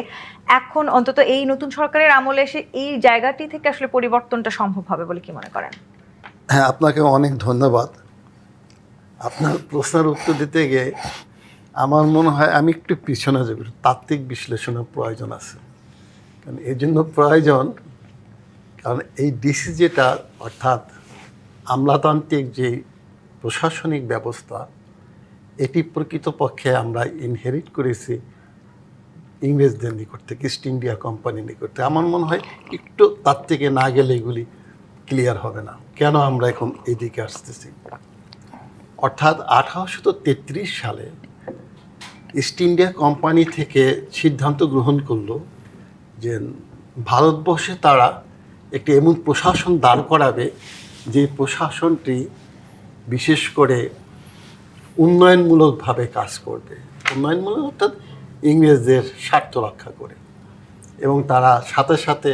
এখন অন্তত এই নতুন সরকারের আমলে এসে এই জায়গাটি থেকে আসলে পরিবর্তনটা সম্ভব হবে বলে কি মনে করেন? হ্যাঁ, আপনাকে অনেক ধন্যবাদ। আপনার প্রশ্নের উত্তর দিতে গিয়ে আমার মনে হয় আমি একটু পিছনে যাব, তাত্ত্বিক বিশ্লেষণের প্রয়োজন আছে। কারণ এই জন্য প্রয়োজন, কারণ এই ডিসি যেটা অর্থাৎ আমলাতান্ত্রিক যে প্রশাসনিক ব্যবস্থা, এটি প্রকৃতপক্ষে আমরা ইনহেরিট করেছি ইংরেজদের নিকট থেকে, ইস্ট ইন্ডিয়া কোম্পানির নিকট থেকে। আমার মনে হয় একটু তার থেকে না গেলে এগুলি ক্লিয়ার হবে না কেন আমরা এখন এইদিকে আসতেছি। অর্থাৎ 1833 সালে ইস্ট ইন্ডিয়া কোম্পানি থেকে সিদ্ধান্ত গ্রহণ করলো যে ভারতবর্ষে তারা একটি এমন প্রশাসন দাঁড় করাবে যে প্রশাসনটি বিশেষ করে উন্নয়নমূলকভাবে কাজ করবে। উন্নয়নমূলক অর্থাৎ ইংরেজদের স্বার্থ রক্ষা করে। এবং তারা সাথে সাথে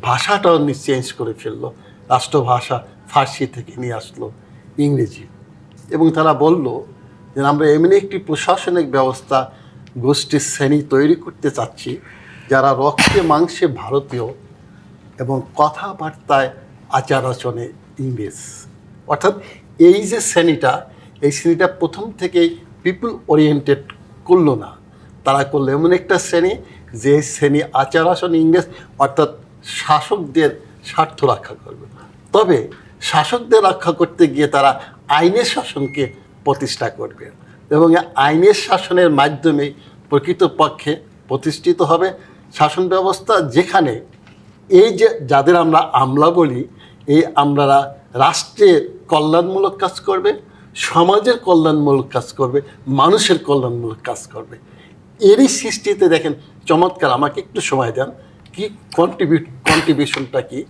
ভাষাটাও চেঞ্জ করে ফেললো, রাষ্ট্রভাষা ফার্সি থেকে নিয়ে আসলো ইংরেজি। এবং তারা বলল যে আমরা এমনি একটি প্রশাসনিক ব্যবস্থা, গোষ্ঠীর শ্রেণী তৈরি করতে চাচ্ছি যারা রক্তে মাংসে ভারতীয় এবং কথাবার্তায় আচার আচরণে ইংরেজ। অর্থাৎ এই যে শ্রেণীটা, এই শ্রেণীটা প্রথম থেকেই পিপল ওরিয়েন্টেড করলো না, তারা করলো এমন একটা শ্রেণী যে শ্রেণী আচার আচরণ ইংরেজ, অর্থাৎ শাসকদের স্বার্থ রক্ষা করবে। তবে শাসকদের রক্ষা করতে গিয়ে তারা আইনের শাসনকে প্রতিষ্ঠা করবে এবং আইনের শাসনের মাধ্যমে প্রকৃতপক্ষে প্রতিষ্ঠিত হবে শাসন ব্যবস্থা, যেখানে এই যে যাদের আমরা আমলা বলি, এই আমলারা রাষ্ট্রের কল্যাণমূলক কাজ করবে, সমাজের কল্যাণমূলক কাজ করবে, মানুষের কল্যাণমূলক কাজ করবে। এরই সৃষ্টিতে দেখেন চমৎকার, আমাকে একটু সময় দেন, কি কন্ট্রিবিউশনটা কি।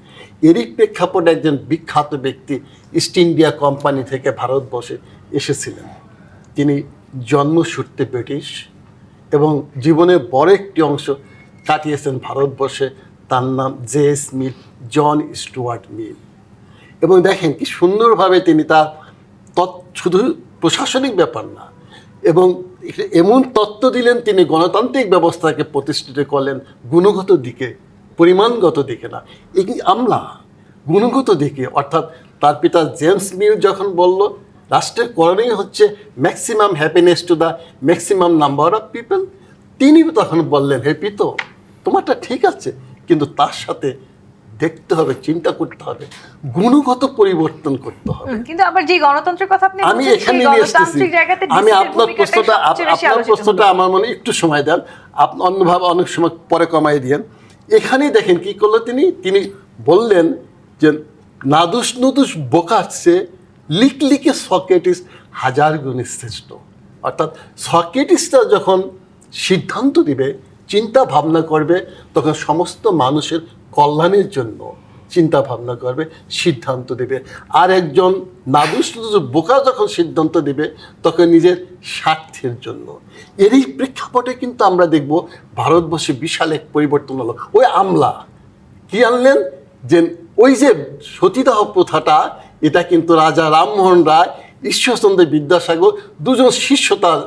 এরই প্রেক্ষাপটে একজন বিখ্যাত ব্যক্তি ইস্ট ইন্ডিয়া কোম্পানি থেকে ভারতবর্ষে এসেছিলেন। তিনি জন্মসূত্রে ব্রিটিশ এবং জীবনের বড় একটি অংশ কাটিয়েছেন ভারতবর্ষে। তার নাম জে.এস. মিল, জন স্টুয়ার্ট মিল। এবং দেখেন কি সুন্দরভাবে তিনি তার শুধু প্রশাসনিক ব্যাপার না, এবং এমন তত্ত্ব দিলেন, তিনি গণতান্ত্রিক ব্যবস্থাকে প্রতিষ্ঠিত করলেন গুণগত দিকে, পরিমাণগত দিকে না। এই আমলা গুণগত দিকে, অর্থাৎ তার পিতা জেমস মিল যখন বলল রাষ্ট্রের করণীয় হচ্ছে maximum happiness to the maximum number of people, তিনি তখন বললেন হে পিতো, তোমারটা ঠিক আছে, কিন্তু তার সাথে দেখতে হবে, চিন্তা করতে হবে, গুণগত পরিবর্তন করতে হবে। কিন্তু আবার যে গণতন্ত্রের কথা আপনি আমি বলছেন, এখানে সেই নিয়ে এসেছি, গণতান্ত্রিক জায়গাতে আমি ডিসির আপনার প্রশ্নটা আমার মনে একটু সময় দেন, আপনি অন্যভাবে অনেক সময় পরে কমাই দিয়েন। এখানেই দেখেন কি করলো তিনি বললেন যে নাদুস নুদুস বোকাচ্ছে লিখে সক্রেটিস হাজার গুণে শ্রেষ্ঠ। অর্থাৎ সক্রেটিসরা যখন সিদ্ধান্ত দিবে, চিন্তা ভাবনা করবে, তখন সমস্ত মানুষের কল্যাণের জন্য চিন্তা ভাবনা করবে, সিদ্ধান্ত দেবে। আর একজন নাদুস বোকা যখন সিদ্ধান্ত দেবে, তখন নিজের স্বার্থের জন্য। এরই প্রেক্ষাপটে কিন্তু আমরা দেখব ভারতবর্ষে বিশাল এক পরিবর্তন হলো। ওই আমলা কি আনলেন, যে ওই যে সতীদাহ প্রথাটা, এটা কিন্তু রাজা রামমোহন রায়, ঈশ্বরচন্দ্র বিদ্যাসাগর দুজন শিষ্য তার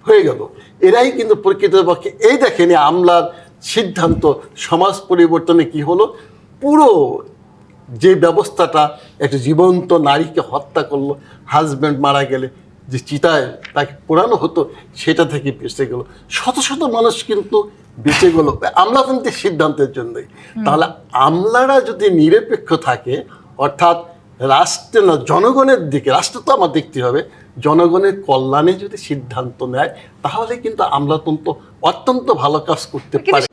হয়ে গেল। এরাই কিন্তু প্রকৃতপক্ষে এই দেখেন আমলার সিদ্ধান্ত সমাজ পরিবর্তনে কি হলো, পুরো যে ব্যবস্থাটা একটা জীবন্ত নারীকে হত্যা করলো, হাজব্যান্ড মারা গেলে যে চিতায় তাকে পোড়ানো হতো সেটা থেকে বেঁচে গেল, শত শত মানুষ কিন্তু বেঁচে গেল আমলাতান্ত্রিক সিদ্ধান্তের জন্যই। তাহলে আমলারা যদি নিরপেক্ষ থাকে, অর্থাৎ রাষ্ট্রে না জনগণের দিকে, রাষ্ট্র তো আমার দেখতে হবে, জনগণের কল্যাণে যদি সিদ্ধান্ত নেয় তাহলে কিন্তু আমলাতন্ত্র অত্যন্ত ভালো কাজ করতে পারে।